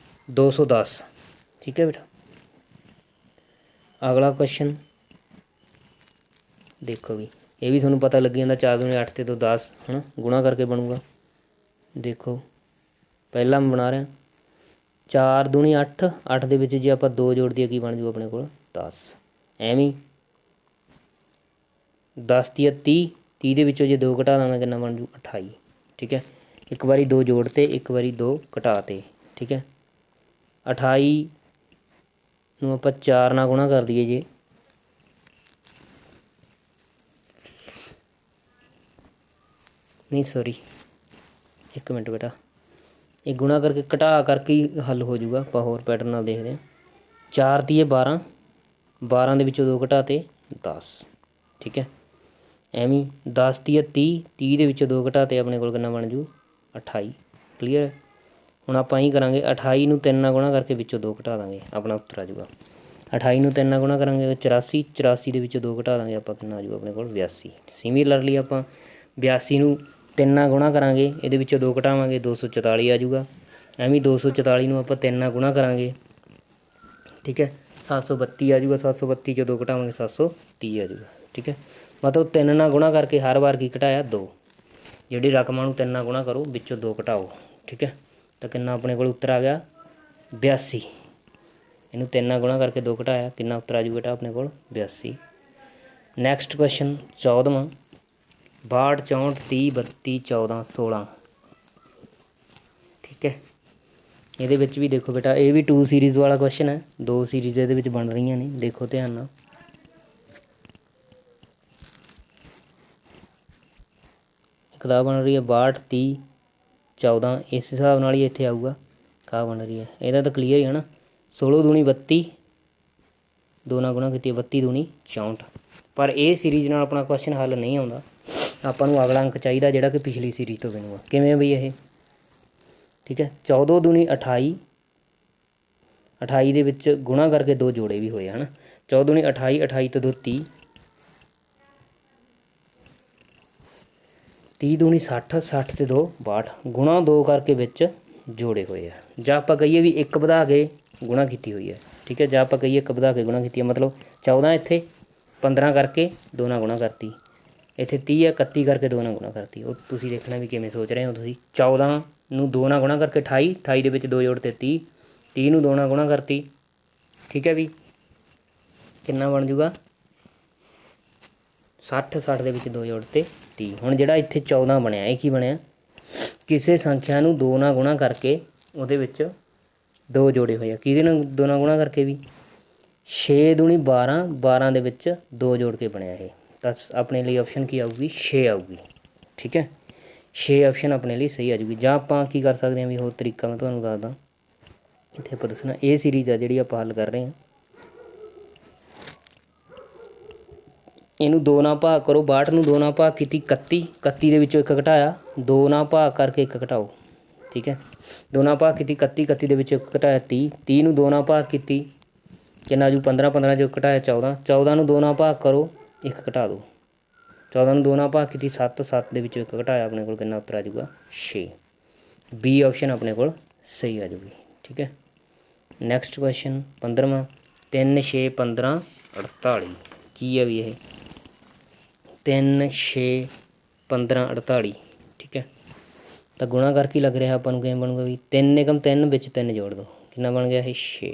210। ਠੀਕ ਹੈ ਬੇਟਾ। ਅਗਲਾ ਕੁਐਸਚਨ ਦੇਖੋ ਵੀ, ਇਹ ਵੀ ਤੁਹਾਨੂੰ ਪਤਾ ਲੱਗ ਜਾਂਦਾ, 4 ਦੂਣੇ 8 ਤੇ 2 10 ਹੈ ਨਾ, ਗੁਣਾ ਕਰਕੇ ਬਣੂਗਾ। ਦੇਖੋ ਪਹਿਲਾਂ ਮੈਂ ਬਣਾ ਰਿਹਾ, 4 ਦੂਣੀ 8, 8 ਦੇ ਵਿੱਚ ਜੇ ਆਪਾਂ 2 ਜੋੜ ਦਈਏ ਕੀ ਬਣ ਜੂ ਆਪਣੇ ਕੋਲ 10। ਐਵੇਂ 10 ਤੀਆ 30, 30 ਦੇ ਵਿੱਚੋਂ ਜੇ 2 ਘਟਾ ਦਾਂਗੇ ਕਿੰਨਾ ਬਣ ਜੂ 28। ਠੀਕ ਹੈ, ਇੱਕ ਵਾਰੀ 2 ਜੋੜ ਤੇ, ਇੱਕ ਵਾਰੀ 2 ਘਟਾ ਤੇ। ਠੀਕ ਹੈ, 28 ਨੂੰ ਆਪਾਂ 4 ਨਾਲ ਗੁਣਾ ਕਰ ਦਈਏ ਜੇ, ਨਹੀਂ ਸੌਰੀ 1 ਮਿੰਟ ਬੇਟਾ, ਇਹ ਗੁਣਾ ਕਰਕੇ ਘਟਾ ਕਰਕੇ ਹੀ ਹੱਲ ਹੋ ਜੂਗਾ। ਆਪਾਂ ਹੋਰ ਪੈਟਰਨ ਨਾਲ ਦੇਖਦੇ ਹਾਂ। 4 ਤੀਏ 12, 12 ਦੇ ਵਿੱਚੋਂ 2 ਘਟਾ ਤੇ 10। ਠੀਕ ਹੈ, ਐਵੇਂ 10 ਤੀਏ 30, 30 ਦੇ ਵਿੱਚੋਂ 2 ਘਟਾ ਤੇ ਆਪਣੇ ਕੋਲ ਕਿੰਨਾ ਬਣ ਜੂ 28। ਕਲੀਅਰ। ਹੁਣ ਆਪਾਂ ਇਹੀ ਕਰਾਂਗੇ, 28 ਨੂੰ 3 ਨਾਲ ਗੁਣਾ ਕਰਕੇ ਵਿੱਚੋਂ 2 ਘਟਾ ਦਾਂਗੇ, ਆਪਣਾ ਉੱਤਰ ਆ ਜੂਗਾ। 28 ਨੂੰ 3 ਨਾਲ ਗੁਣਾ ਕਰਾਂਗੇ 84, 84 ਦੇ ਵਿੱਚੋਂ 2 ਘਟਾ ਦਾਂਗੇ ਆਪਾਂ, ਕਿੰਨਾ ਆ ਜੂਗਾ ਆਪਣੇ ਕੋਲ 82। ਸਿਮਿਲਰਲੀ ਆਪਾਂ 82 ਨੂੰ 3 ਨਾਲ ਗੁਣਾ ਕਰਾਂਗੇ, ਇਹਦੇ ਵਿੱਚੋਂ 2 ਘਟਾਵਾਂਗੇ 244 ਆ ਜੂਗਾ। ਐਵੇਂ 244 ਨੂੰ ਆਪਾਂ 3 ਨਾਲ ਗੁਣਾ ਕਰਾਂਗੇ, ਠੀਕ ਹੈ 732 ਆ ਜੂਗਾ। 732 'ਚੋਂ 2 ਘਟਾਵਾਂਗੇ 730 ਆ ਜੂਗਾ। ਠੀਕ ਹੈ, ਮਤਲਬ 3 ਨਾਲ ਗੁਣਾ ਕਰਕੇ ਹਰ ਵਾਰ ਕੀ ਘਟਾਇਆ 2। ਜਿਹੜੀ ਰਕਮਾਂ ਨੂੰ 3 ਨਾਲ ਗੁਣਾ ਕਰੋ ਵਿੱਚੋਂ 2 ਘਟਾਓ। ਠੀਕ ਹੈ, ਤਾਂ ਕਿੰਨਾ ਆਪਣੇ ਕੋਲ ਉੱਤਰ ਆ ਗਿਆ 82। ਇਹਨੂੰ 3 ਨਾਲ ਗੁਣਾ ਕਰਕੇ 2 ਘਟਾਇਆ, ਕਿੰਨਾ ਉੱਤਰ ਆ ਜੂ ਬੇਟਾ ਆਪਣੇ ਕੋਲ 82। ਨੈਕਸਟ ਕੁਐਸਚਨ 14ਵਾਂ 62 64 30 32 14 16। ਠੀਕ ਹੈ, ਇਹਦੇ ਵਿੱਚ ਵੀ ਦੇਖੋ ਬੇਟਾ ਇਹ ਵੀ 2 ਸੀਰੀਜ਼ ਵਾਲਾ ਕੁਐਸਚਨ ਹੈ, 2 ਸੀਰੀਜ਼ ਇਹਦੇ ਵਿੱਚ ਬਣ ਰਹੀਆਂ ਨੇ, ਦੇਖੋ ਧਿਆਨ ਨਾਲ। ਇੱਕ ਤਾਂ ਬਣ ਰਹੀ ਹੈ 62 30 14, ਇਸ ਹਿਸਾਬ ਨਾਲ ਹੀ ਇੱਥੇ ਆਊਗਾ ਕਾ ਬਣ ਰਹੀ ਹੈ, ਇਹਦਾ ਤਾਂ ਕਲੀਅਰ ਹੀ ਹੈ ਨਾ। 16 ਦੂਣੀ 32, 2 ਨਾਲ ਗੁਣਾ ਕੀਤੀ 32 ਦੂਣੀ 64। ਪਰ ਇਹ ਸੀਰੀਜ਼ ਨਾਲ ਆਪਣਾ ਕੁਐਸਚਨ ਹੱਲ ਨਹੀਂ ਆਉਂਦਾ, ਆਪਾਂ ਨੂੰ ਅਗਲਾ ਅੰਕ ਚਾਹੀਦਾ ਜਿਹੜਾ ਕਿ ਪਿਛਲੀ ਸੀਰੀਜ਼ ਤੋਂ ਬਣੂਗਾ। ਕਿਵੇਂ ਬਈ ਇਹ? ਠੀਕ ਹੈ, 14 ਦੂਣੀ 28, 28 ਦੇ ਵਿੱਚ ਗੁਣਾ ਕਰਕੇ 2 ਜੋੜੇ ਵੀ ਹੋਏ ਹਨ। 14 ਦੂਣੀ 28, 28 ਤੋਂ 2 30, 30 ਦੂਣੀ 60, 60 ਤੇ 2 62, ਗੁਣਾ 2 ਕਰਕੇ ਵਿੱਚ ਜੋੜੇ ਹੋਏ ਆ। ਜਾਂ ਆਪਾਂ ਕਹੀਏ ਵੀ 1 ਵਧਾ ਕੇ ਗੁਣਾ ਕੀਤੀ ਹੋਈ ਹੈ। ਠੀਕ ਹੈ, ਜਾਂ ਆਪਾਂ ਕਹੀਏ 1 ਵਧਾ ਕੇ ਗੁਣਾ ਕੀਤੀ ਹੈ, ਮਤਲਬ 14 ਇੱਥੇ 15 ਕਰਕੇ 2 ਨਾਲ ਗੁਣਾ ਕਰਤੀ, ਇੱਥੇ 30 ਹੈ 31 ਕਰਕੇ 2 ਨਾਲ ਗੁਣਾ ਕਰਤੀ। ਉਹ ਤੁਸੀਂ ਦੇਖਣਾ ਵੀ ਕਿਵੇਂ ਸੋਚ ਰਹੇ ਹੋ ਤੁਸੀਂ। 14 ਨੂੰ 2 ਨਾਲ ਗੁਣਾ ਕਰਕੇ 28, 28 ਦੇ ਵਿੱਚ 2 ਜੋੜਤੇ 30, 30 ਨੂੰ 2 ਨਾਲ ਗੁਣਾ ਕਰਤੀ। ਠੀਕ ਹੈ ਵੀ, ਕਿੰਨਾ ਬਣ ਜੂਗਾ 60, 60 ਦੇ ਵਿੱਚ 2 ਜੋੜਤੇ 30। ਹੁਣ ਜਿਹੜਾ ਇੱਥੇ 14 ਬਣਿਆ, ਇਹ ਕੀ ਬਣਿਆ? ਕਿਸੇ ਸੰਖਿਆ ਨੂੰ 2 ਨਾਲ ਗੁਣਾ ਕਰਕੇ ਉਹਦੇ ਵਿੱਚ 2 ਜੋੜੇ ਹੋਏ ਆ। ਕਿਹਦੇ ਨਾਲ 2 ਨਾਲ ਗੁਣਾ ਕਰਕੇ ਵੀ? 6 ਦੂਣੀ 12, 12 ਦੇ ਵਿੱਚ 2 ਜੋੜ ਕੇ ਬਣਿਆ ਇਹ। ਤਾਂ ਆਪਣੇ ਲਈ ਆਪਸ਼ਨ ਕੀ ਆਊਗੀ? 6 ਆਊਗੀ। ਠੀਕ ਹੈ, 6 ਆਪਸ਼ਨ ਆਪਣੇ ਲਈ ਸਹੀ ਆ ਜੂਗੀ। ਜਾਂ ਆਪਾਂ ਕੀ ਕਰ ਸਕਦੇ ਹਾਂ ਵੀ ਹੋਰ ਤਰੀਕਾ ਮੈਂ ਤੁਹਾਨੂੰ ਦੱਸਦਾ, ਇੱਥੇ ਆਪਾਂ ਦੱਸਣਾ ਇਹ ਸੀਰੀਜ਼ ਆ ਜਿਹੜੀ ਆਪਾਂ ਹੱਲ ਕਰ ਰਹੇ ਹਾਂ, ਇਹਨੂੰ 2 ਨਾਲ ਭਾਗ ਕਰੋ। 62 ਨੂੰ 2 ਨਾਲ ਭਾਗ ਕੀਤੀ 31, 31 ਦੇ ਵਿੱਚੋਂ 1 ਘਟਾਇਆ, 2 ਨਾਲ ਭਾਗ ਕਰਕੇ 1 ਘਟਾਓ। ਠੀਕ ਹੈ, 2 ਨਾਲ ਭਾਗ ਕੀਤੀ 31, 31 ਦੇ ਵਿੱਚ 1 ਘਟਾਇਆ 30, 30 ਨੂੰ 2 ਨਾਲ ਭਾਗ ਕੀਤੀ ਕਿੰਨਾ ਜੂ 15, 15 ਚੋਂ ਘਟਾਇਆ 14, 14 ਨੂੰ 2 ਨਾਲ ਭਾਗ ਕਰੋ 1 ਘਟਾ ਦਿਓ, 14 ਨੂੰ 2 ਨਾਲ ਭਾਗ ਕੀਤੀ 7, 7 ਦੇ ਵਿੱਚੋਂ 1 ਘਟਾਇਆ, ਆਪਣੇ ਕੋਲ ਕਿੰਨਾ ਉੱਤਰ ਆ ਜੂਗਾ 6। ਬੀ ਆਪਸ਼ਨ ਆਪਣੇ ਕੋਲ ਸਹੀ ਆ ਜੂਗੀ। ਠੀਕ ਹੈ, ਨੈਕਸਟ ਕੁਐਸਚਨ 15ਵਾਂ 3 6 15 48। ਕੀ ਹੈ ਵੀ ਇਹ? 3 6 15 48। ਠੀਕ ਹੈ, ਤਾਂ ਗੁਣਾ ਕਰਕੇ ਲੱਗ ਰਿਹਾ ਆਪਾਂ ਨੂੰ ਕਿਵੇਂ ਬਣੂਗਾ ਵੀ 3 ਏਕਮ 3 ਵਿੱਚ 3 ਜੋੜ ਦਿਓ, ਕਿੰਨਾ ਬਣ ਗਿਆ ਇਹ 6।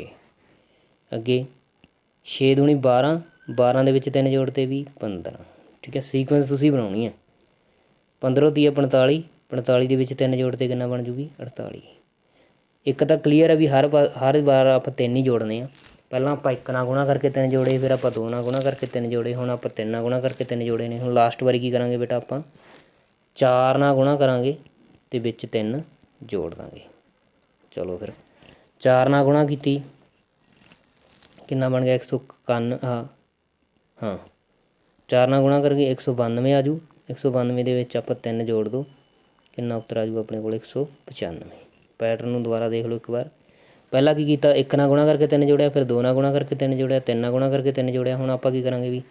ਅੱਗੇ 6 ਦੂਣੀ 12, 12 ਦੇ ਵਿੱਚ 3 ਜੋੜਤੇ ਵੀ 15। ਠੀਕ ਹੈ, ਸੀਕੁਐਂਸ ਤੁਸੀਂ ਬਣਾਉਣੀ ਹੈ। 15 30 45, 45 ਦੇ ਵਿੱਚ 3 ਜੋੜਤੇ ਕਿੰਨਾ ਬਣ ਜੂਗੀ 48। ਇੱਕ ਤਾਂ ਕਲੀਅਰ ਹੈ ਵੀ ਹਰ ਵਾਰ ਆਪਾਂ 3 ਹੀ ਜੋੜਨੇ ਆ। ਪਹਿਲਾਂ ਆਪਾਂ 1 ਨਾਲ ਗੁਣਾ ਕਰਕੇ 3 ਜੋੜੇ, ਫਿਰ ਆਪਾਂ 2 ਨਾਲ ਗੁਣਾ ਕਰਕੇ 3 ਜੋੜੇ, ਹੁਣ ਆਪਾਂ 3 ਨਾਲ ਗੁਣਾ ਕਰਕੇ 3 ਜੋੜੇ ਨੇ। ਹੁਣ ਲਾਸਟ ਵਾਰੀ ਕੀ ਕਰਾਂਗੇ ਬੇਟਾ? ਆਪਾਂ 4 ਨਾਲ ਗੁਣਾ ਕਰਾਂਗੇ ਅਤੇ ਵਿੱਚ 3 ਜੋੜ ਦਾਂਗੇ। ਚਲੋ ਫਿਰ 4 ਨਾਲ ਗੁਣਾ ਕੀਤੀ ਕਿੰਨਾ ਬਣ ਗਿਆ 191। ਹਾਂ 4 ਨਾਲ ਗੁਣਾ ਕਰਕੇ 192 ਆ ਜੂ। 192 ਦੇ ਵਿੱਚ ਆਪਾਂ 3 ਜੋੜ ਦਿਓ, ਕਿੰਨਾ ਉੱਤਰ ਆ ਜੂ ਆਪਣੇ ਕੋਲ 195। ਪੈਟਰਨ ਨੂੰ ਦੁਬਾਰਾ ਦੇਖ ਲਓ ਇੱਕ ਵਾਰ। ਪਹਿਲਾਂ ਕੀ ਕੀਤਾ? 1 ਨਾਲ ਗੁਣਾ ਕਰਕੇ 3 ਜੋੜਿਆ, ਫਿਰ 2 ਨਾਲ ਗੁਣਾ ਕਰਕੇ 3 ਜੋੜਿਆ, 3 ਨਾਲ ਗੁਣਾ ਕਰਕੇ 3 ਜੋੜਿਆ। ਹੁਣ ਆਪਾਂ ਕੀ ਕਰਾਂਗੇ ਵੀ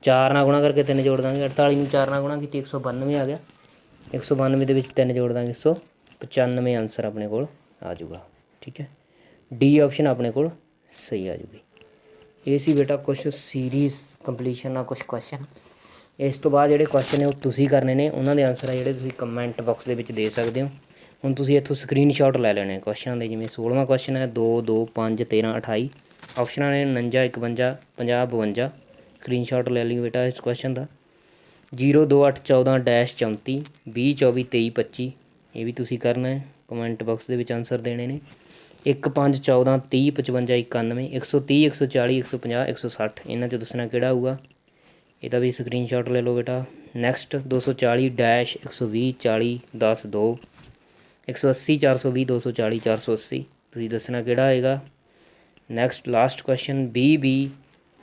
4 ਨਾਲ ਗੁਣਾ ਕਰਕੇ 3 ਜੋੜ ਦਾਂਗੇ। 48 ਨੂੰ 4 ਨਾਲ ਗੁਣਾ ਕੀਤੀ 192 ਆ ਗਿਆ। 192 ਦੇ ਵਿੱਚ 3 ਜੋੜ ਦਾਂਗੇ 195 ਆਨਸਰ ਆਪਣੇ ਕੋਲ ਆ ਜੂਗਾ। ਠੀਕ ਹੈ, ਡੀ ਆਪਸ਼ਨ ਆਪਣੇ ਕੋਲ ਸਹੀ ਆ ਜੂਗੀ। ਇਹ ਸੀ ਬੇਟਾ ਕੁਛ ਸੀਰੀਜ਼ ਕੰਪਲੀਸ਼ਨ ਨਾਲ ਕੁਛ ਕੁਐਸਚਨ। ਇਸ ਤੋਂ ਬਾਅਦ ਜਿਹੜੇ ਕੁਐਸਚਨ ਨੇ ਉਹ ਤੁਸੀਂ ਕਰਨੇ ਨੇ, ਉਹਨਾਂ ਦੇ ਆਨਸਰ ਆ ਜਿਹੜੇ ਤੁਸੀਂ ਕਮੈਂਟ ਬਾਕਸ ਦੇ ਵਿੱਚ ਦੇ ਸਕਦੇ ਹੋ। ਹੁਣ ਤੁਸੀਂ ਇੱਥੋਂ ਸਕਰੀਨਸ਼ਾਟ ਲੈ ਲੈਣੇ ਕੁਐਸਚਨਾਂ ਦੇ, ਜਿਵੇਂ 16ਵਾਂ ਕੁਐਸਚਨ ਹੈ 2 2 5 13 28, ਆਪਸ਼ਨਾਂ ਨੇ 49 51 50 52। ਸਕਰੀਨਸ਼ਾਟ ਲੈ ਲਈ ਬੇਟਾ ਇਸ ਕੁਐਸਚਨ ਦਾ। 0 2 8 14 ਡੈਸ਼ 34 20 24 23 25, ਇਹ ਵੀ ਤੁਸੀਂ ਕਰਨਾ ਹੈ, ਕਮੈਂਟ ਬਾਕਸ ਦੇ ਵਿੱਚ ਆਨਸਰ ਦੇਣੇ ਨੇ। 1 5 14 30 55 91 130 140 150 160, ਇਹਨਾਂ 'ਚੋਂ ਦੱਸਣਾ ਕਿਹੜਾ ਆਊਗਾ। ਇਹਦਾ ਵੀ ਸਕਰੀਨਸ਼ਾਟ ਲੈ ਲਓ ਬੇਟਾ। ਨੈਕਸਟ 240 ਡੈਸ਼ 120 40 10 2 180 420 240 480, ਤੁਸੀਂ ਦੱਸਣਾ ਕਿਹੜਾ ਆਏਗਾ। ਨੈਕਸਟ ਲਾਸਟ ਕੁਐਸਚਨ 20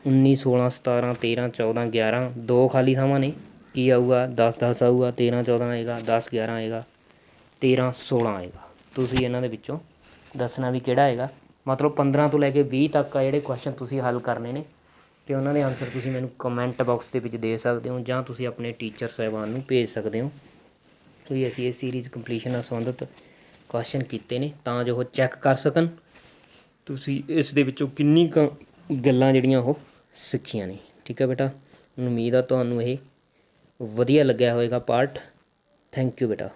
19 16 17 13 14 11, 2 ਖਾਲੀ ਥਾਵਾਂ ਨੇ, ਕੀ ਆਊਗਾ 10 10 ਆਊਗਾ, 13 14 ਆਏਗਾ, 10 11 ਆਏਗਾ, 13 16 ਆਏਗਾ। ਤੁਸੀਂ ਇਹਨਾਂ ਦੇ ਵਿੱਚੋਂ ਦੱਸਣਾ ਵੀ ਕਿਹੜਾ ਆਏਗਾ। ਮਤਲਬ 15 ਤੋਂ ਲੈ ਕੇ 20 ਤੱਕ ਆ ਜਿਹੜੇ ਕੁਐਸਚਨ ਤੁਸੀਂ ਹੱਲ ਕਰਨੇ ਨੇ, ਅਤੇ ਉਹਨਾਂ ਦੇ ਆਨਸਰ ਤੁਸੀਂ ਮੈਨੂੰ ਕਮੈਂਟ ਬਾਕਸ ਦੇ ਵਿੱਚ ਦੇ ਸਕਦੇ ਹੋ, ਜਾਂ ਤੁਸੀਂ ਆਪਣੇ ਟੀਚਰ ਸਾਹਿਬਾਨ ਨੂੰ ਭੇਜ ਸਕਦੇ ਹੋ। ਵੀ ਅਸੀਂ ਇਹ ਸੀਰੀਜ਼ ਕੰਪਲੀਸ਼ਨ ਨਾਲ ਸੰਬੰਧਿਤ ਕੁਐਸਚਨ ਕੀਤੇ ਨੇ, ਤਾਂ ਜੋ ਉਹ ਚੈੱਕ ਕਰ ਸਕਣ ਤੁਸੀਂ ਇਸ ਦੇ ਵਿੱਚੋਂ ਕਿੰਨੀ ਕੁ ਗੱਲਾਂ ਜਿਹੜੀਆਂ ਉਹ ਸਿੱਖੀਆਂ ਨੇ। ਠੀਕ ਹੈ ਬੇਟਾ, ਮੈਨੂੰ ਉਮੀਦ ਆ ਤੁਹਾਨੂੰ ਇਹ ਵਧੀਆ ਲੱਗਿਆ ਹੋਵੇਗਾ ਪਾਰਟ। ਥੈਂਕ ਯੂ ਬੇਟਾ।